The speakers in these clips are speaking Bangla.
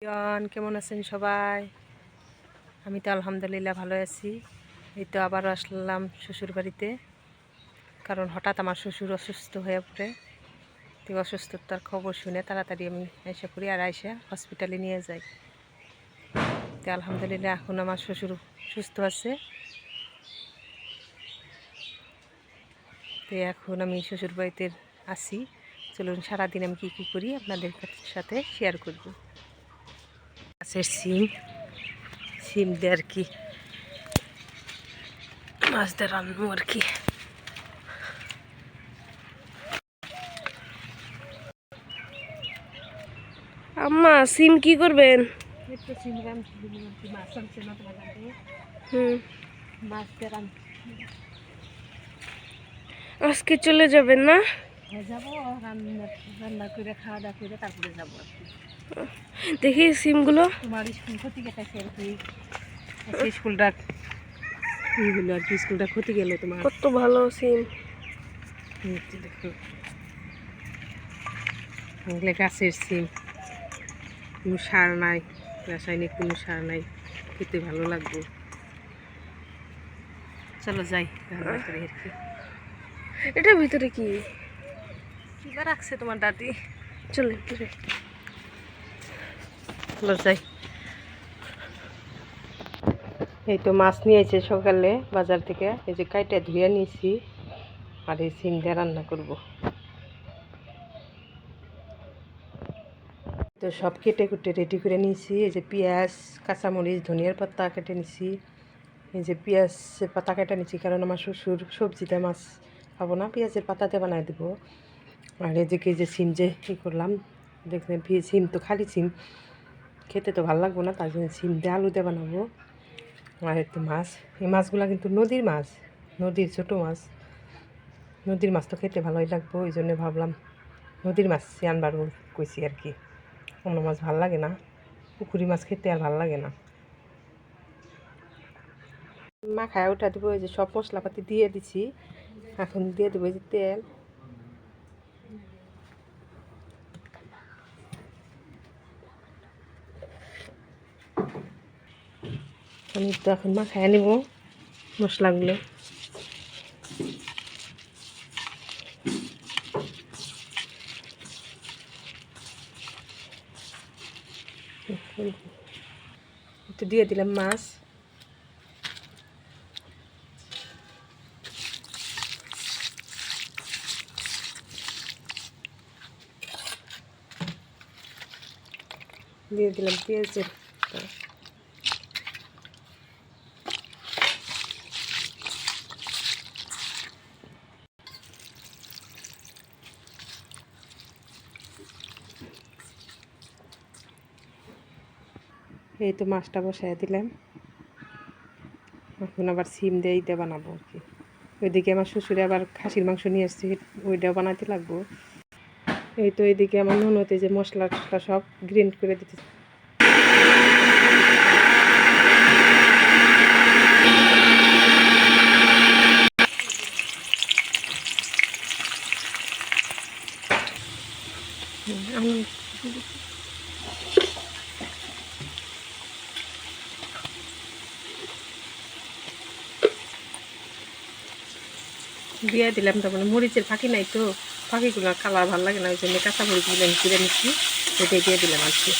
গণ কেমন আছেন সবাই? আমি তো আলহামদুলিল্লাহ ভালো আছি। এই তো আবার আসলাম শ্বশুর বাড়িতে, কারণ হঠাৎ আমার শ্বশুর অসুস্থ হয়ে পড়ে। তো অসুস্থতার খবর শুনে তাড়াতাড়ি আমি এসে পড়ি আর আইসা হসপিটালে নিয়ে যাই। তো আলহামদুলিল্লাহ এখন আমার শ্বশুর সুস্থ আছে। তো এখন আমি শ্বশুর বাড়িতে আসি। চলুন সারাদিন আমি কী কী করি আপনাদের সাথে শেয়ার করব। গাছের সিম দিয়ে আর কি মাছ দিয়ে রান্না আর কি। আম্মা সিম কি করবেন? মাছ আনছে না তোমার মাছ দিয়ে আজকে চলে যাবেন না? যাবো, রান্না করে খাওয়া দাওয়া করে তারপরে যাবো আর কি। দেখি সিমগুলো। তোমার স্কুল ক্ষতি কেটেছে আর কি, সেই স্কুলটা হলো আর কি, স্কুলটা ক্ষতি গেল তোমার। কত ভালো সিম। দেখো এগুলো গাছের সিম, কোনো সার নাই, রাসায়নিক কোনো সার নাই, খেতে ভালো লাগবে। চলো যাই রান্না করে আর কি। এটার ভিতরে কি কিবা রাখছে তোমার দাদি? চলে চলো যাই। এই তো মাছ নিয়েছে সকালে বাজার থেকে, এই যে কাইটা ধুয়ে নিয়েছি আর এই সিম দিয়ে রান্না করব। তো সব কেটে কুটে রেডি করে নিয়েছি। এই যে পেঁয়াজ, কাঁচামরিচ, ধনিয়ার পাতা কেটে নিয়েছি। এই যে পেঁয়াজের পাতা কেটে নিয়েছি, কারণ আমার শ্বশুর সবজিতে মাছ খাবো না, পেঁয়াজের পাতাতে বানাই দেবো। আর এদিকে যে সিম যে করলাম, দেখবেন সিম তো খালি সিম খেতে তো ভালো লাগবো না, তার জন্য সিম দিয়ে আলু দিয়ে বানাবো। আর একটু মাছ, এই মাছগুলো কিন্তু নদীর মাছ, নদীর ছোটো মাছ। নদীর মাছ তো খেতে ভালোই লাগবো, ওই জন্য ভাবলাম নদীর মাছ আনবার কইছি আর কি। অন্য মাছ ভালো লাগে না, পুকুরি মাছ খেতে আর ভালো লাগে না। মাখায় ওঠা দেবো, এই যে সব মশলাপাতি দিয়ে দিছি। এখন দিয়ে দেবো এই যে তেল, আমি তো এখন মাখায় নেব মশলাগুলো। একটু দিয়ে দিলাম মাছ, দিয়ে দিলাম পেঁয়াজের। এই তো মাছটা বসাই দিলাম, এখন আবার সিম দিয়ে বানাবো আর কি। ওইদিকে আমার শ্বশুরে আবার খাসির মাংস নিয়ে এসছে, ওইটাও বানাতে লাগবো। এই তো এইদিকে আমার ননদে যে মশলা টশলা সব গ্রিন্ড করে দিতে। দিয়ে দিলাম, তারপরে মরিচের ফাঁকি নাই তো, ফাঁকিগুলো কালার ভালো লাগে না, ওই জন্য কাঁচা মরিচগুলো আমি তুলে নিচ্ছি, ওইটাই দিয়ে দিলাম আর কি।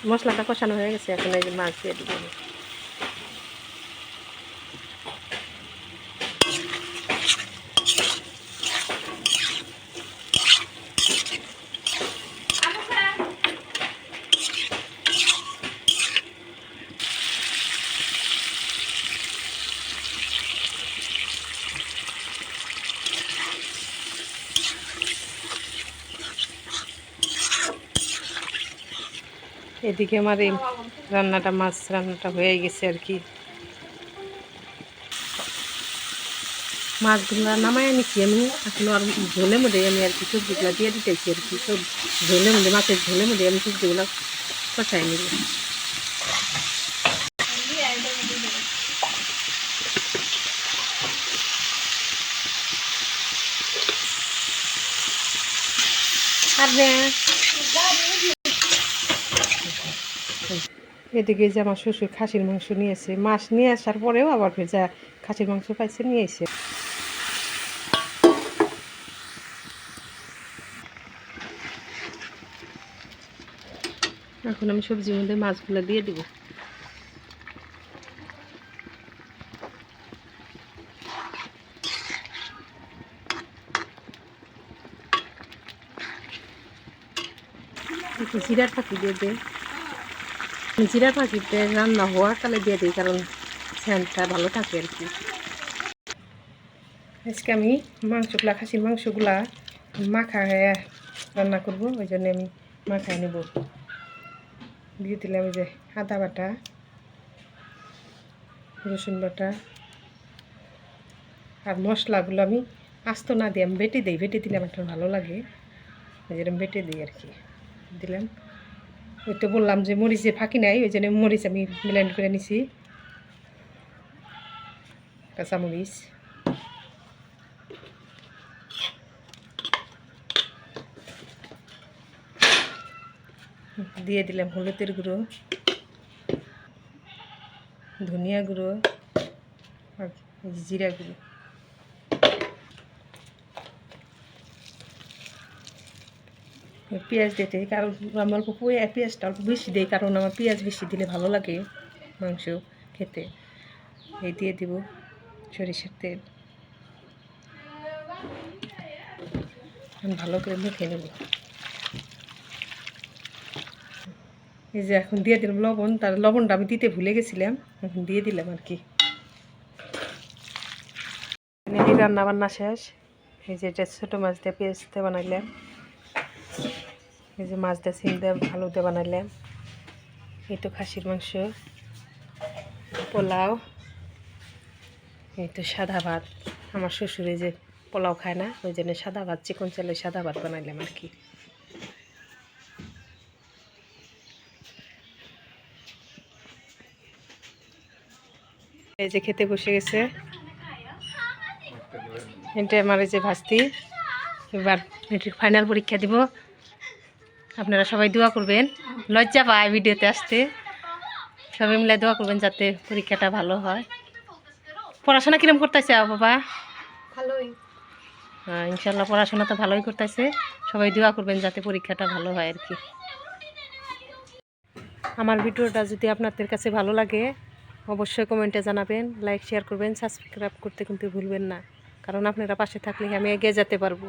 মশলাটা কষানো হয়ে গেছে, এখন এই যে মাছ দিয়ে দিব। এদিকে আমার এই রান্নাটা, মাছ রান্নাটা হয়ে গেছে আর কি। মাছগুলো নামায় নিচ্ছি আমি, এখন আর ঝোলের মধ্যে আমি আর কি সবজিগুলো দিয়ে দিতেছি আর কি। সব ঝোলের মধ্যে, মাছের ঝোলের মধ্যে আমি সবজিগুলো কষাই নিব। আর এদিকে যে আমার শ্বশুর খাসির মাংস নিয়েছে, মাছ নিয়ে আসার পরেও আবার ফের যা খাসির মাংস পাইছে নিয়ে এসে। এখন আমি সবজির মধ্যে মাছগুলো দিয়ে দিব। একটু জিরার পাখি দিয়ে দে, জিরার পাখিতে রান্না হওয়ার কালে দিয়ে দিই, কারণ স্যান্ডটা ভালো থাকে আর কি। আজকে আমি মাংসগুলা, খাসির মাংসগুলা মাখায় রান্না করব, ওই জন্য আমি মাখায় নেব। দিয়ে দিলাম ওই যে আদা বাটা, রসুন বাটা, আর মশলাগুলো আমি আস্ত না দিই, আমি বেটে দিই। বেটে দিলে আমার ভালো লাগে, ওই জন্য বেটে দিই আর কি। দিলাম, ওই তো বললাম যে মরিচে ফাঁকি নাই, ওই জন্য মরিচ আমি ব্লেন্ড করে নিছি, কাঁচামরিচ। দিয়ে দিলাম হলুদের গুঁড়ো, ধনিয়া গুঁড়ো আর জিরা গুঁড়ো। পেঁয়াজ দিতে, কারণ আমি অল্প পেঁয়াজটা অল্প বেশি দিই, কারণ আমার পেঁয়াজ বেশি দিলে ভালো লাগে মাংস খেতে। এই দিয়ে দিব সরিষার তেল, আমি ভালো করে মেখে নেব। এই যে এখন দিয়ে দিলাম লবণ, তার লবণটা আমি দিতে ভুলে গেছিলাম, এখন দিয়ে দিলাম আর কি। রান্না বান্না শেষ। এই যে এটা ছোটো মাছ দিয়ে পেঁয়াজ দিয়ে বানাইলাম, এই যে মাছ দিয়ে সিম দিয়ে আলু দিয়ে বানাইলাম। এই তো খাসির মাংস, পোলাও, এই তো সাদা ভাত। আমার শ্বশুরে যে পোলাও খায় না, ওই জন্য সাদা ভাত, চিকন চালে সাদা ভাত বানাইলাম আর কি। এই যে খেতে বসে গেছে, এটা আমার এই যে ভাস্তি, এবার মেট্রিক ফাইনাল পরীক্ষা দিব। আপনারা সবাই দোয়া করবেন, লজ্জা পায় ভিডিওতে আসতে, সবাই মিলে দোয়া করবেন যাতে পরীক্ষাটা ভালো হয়। পড়াশোনা কিরম করতেছে বাবা? ভালোই। হ্যাঁ, ইনশাল্লাহ পড়াশোনা তো ভালোই করতেছে, সবাই দোয়া করবেন যাতে পরীক্ষাটা ভালো হয় আর কি। আমার ভিডিওটা যদি আপনাদের কাছে ভালো লাগে অবশ্যই কমেন্টে জানাবেন, লাইক শেয়ার করবেন, সাবস্ক্রাইব করতে কিন্তু ভুলবেন না, কারণ আপনারা পাশে থাকলে আমি এগিয়ে যেতে পারবো।